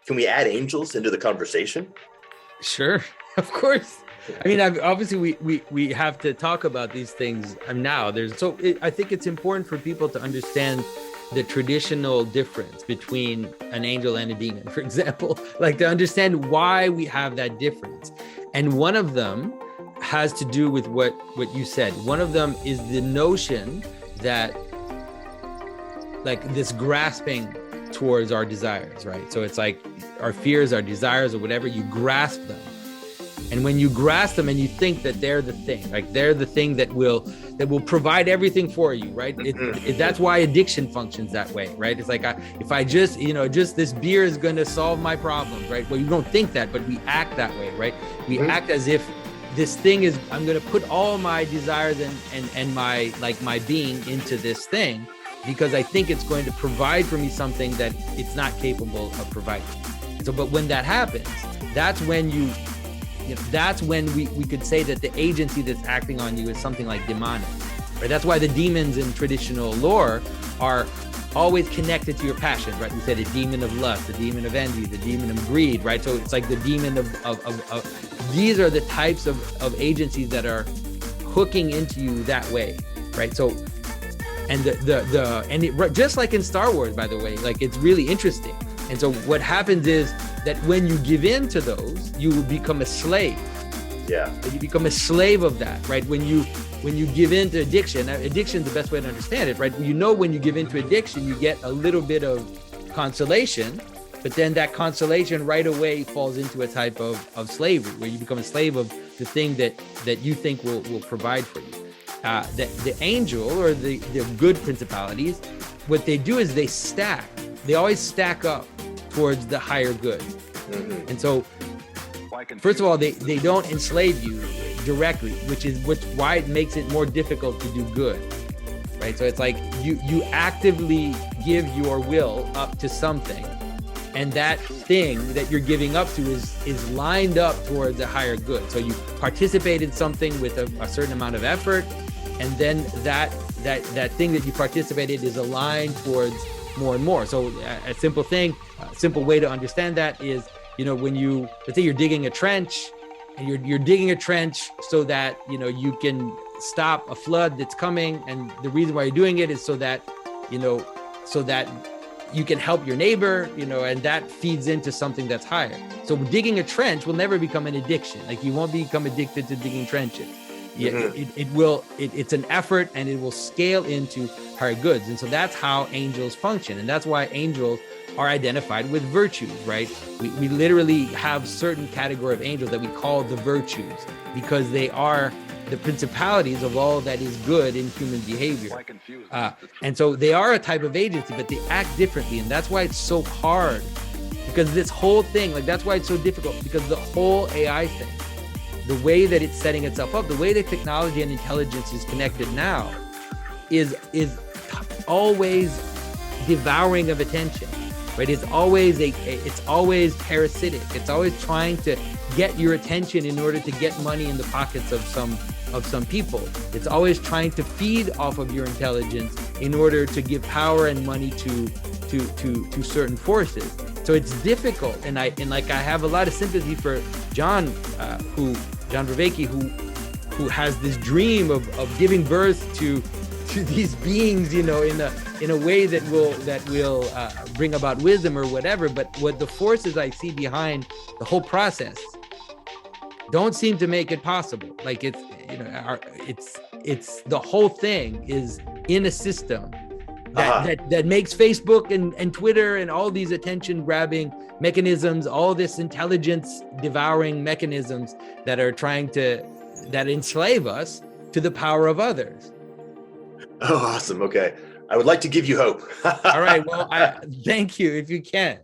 can we add angels into the conversation? Sure, of course. I mean, obviously, we have to talk about these things now. I think it's important for people to understand the traditional difference between an angel and a demon, for example, like to understand why we have that difference. And one of them has to do with what you said. One of them is the notion that like this grasping towards our desires, right? So it's like our fears, our desires, or whatever, you grasp them. And when you grasp them and you think that they're the thing, like they're the thing that will provide everything for you, right? That's why addiction functions that way, right? It's like, if I just, just this beer is going to solve my problems, right? Well, you don't think that, but we act that way, right? We act as if this thing is, I'm going to put all my desires and my being into this thing because I think it's going to provide for me something that it's not capable of providing. So, but when that happens, that's when that's when we could say that the agency that's acting on you is something like demonic, right? That's why the demons in traditional lore are always connected to your passion, right? We said a demon of lust, the demon of envy, the demon of greed, right? So it's like the demon of these are the types of agencies that are hooking into you that way, right? So, and just like in Star Wars, by the way, like it's really interesting. And so what happens is that when you give in to those, you will become a slave. Yeah. You become a slave of that, right? When you give in to addiction, addiction is the best way to understand it, right? When you give in to addiction, you get a little bit of consolation, but then that consolation right away falls into a type of slavery, where you become a slave of the thing that you think will provide for you. The angel or the good principalities, what they do is they always stack up towards the higher good. Mm-hmm. And so, first of all, they don't enslave you directly, which why it makes it more difficult to do good, right? So it's like you actively give your will up to something, and that thing that you're giving up to is lined up towards a higher good. So you participate in something with a certain amount of effort, and then that thing that you participated is aligned towards more and more. So a simple way to understand that is, when let's say you're digging a trench, and you're digging a trench so that, you can stop a flood that's coming. And the reason why you're doing it is so that you can help your neighbor, and that feeds into something that's higher. So digging a trench will never become an addiction. Like you won't become addicted to digging trenches. It's an effort, and it will scale into higher goods. And so that's how angels function. And that's why angels are identified with virtues, right? We literally have certain category of angels that we call the virtues, because they are the principalities of all that is good in human behavior. And so they are a type of agency, but they act differently. And that's why it's so hard, because this whole thing, that's why it's so difficult, because the whole AI thing, the way that it's setting itself up, the way that technology and intelligence is connected now is always devouring of attention, right? It's always parasitic. It's always trying to get your attention in order to get money in the pockets of some people. It's always trying to feed off of your intelligence in order to give power and money to certain forces. So it's difficult, and I have a lot of sympathy for John Vervaeke, who has this dream of giving birth to these beings, in a way that will bring about wisdom or whatever. But what the forces I see behind the whole process don't seem to make it possible. Like it's the whole thing is in a system that makes Facebook and Twitter and all these attention grabbing mechanisms, all this intelligence devouring mechanisms that enslave us to the power of others. Oh, awesome. Okay. I would like to give you hope. All right. Well, thank you if you can.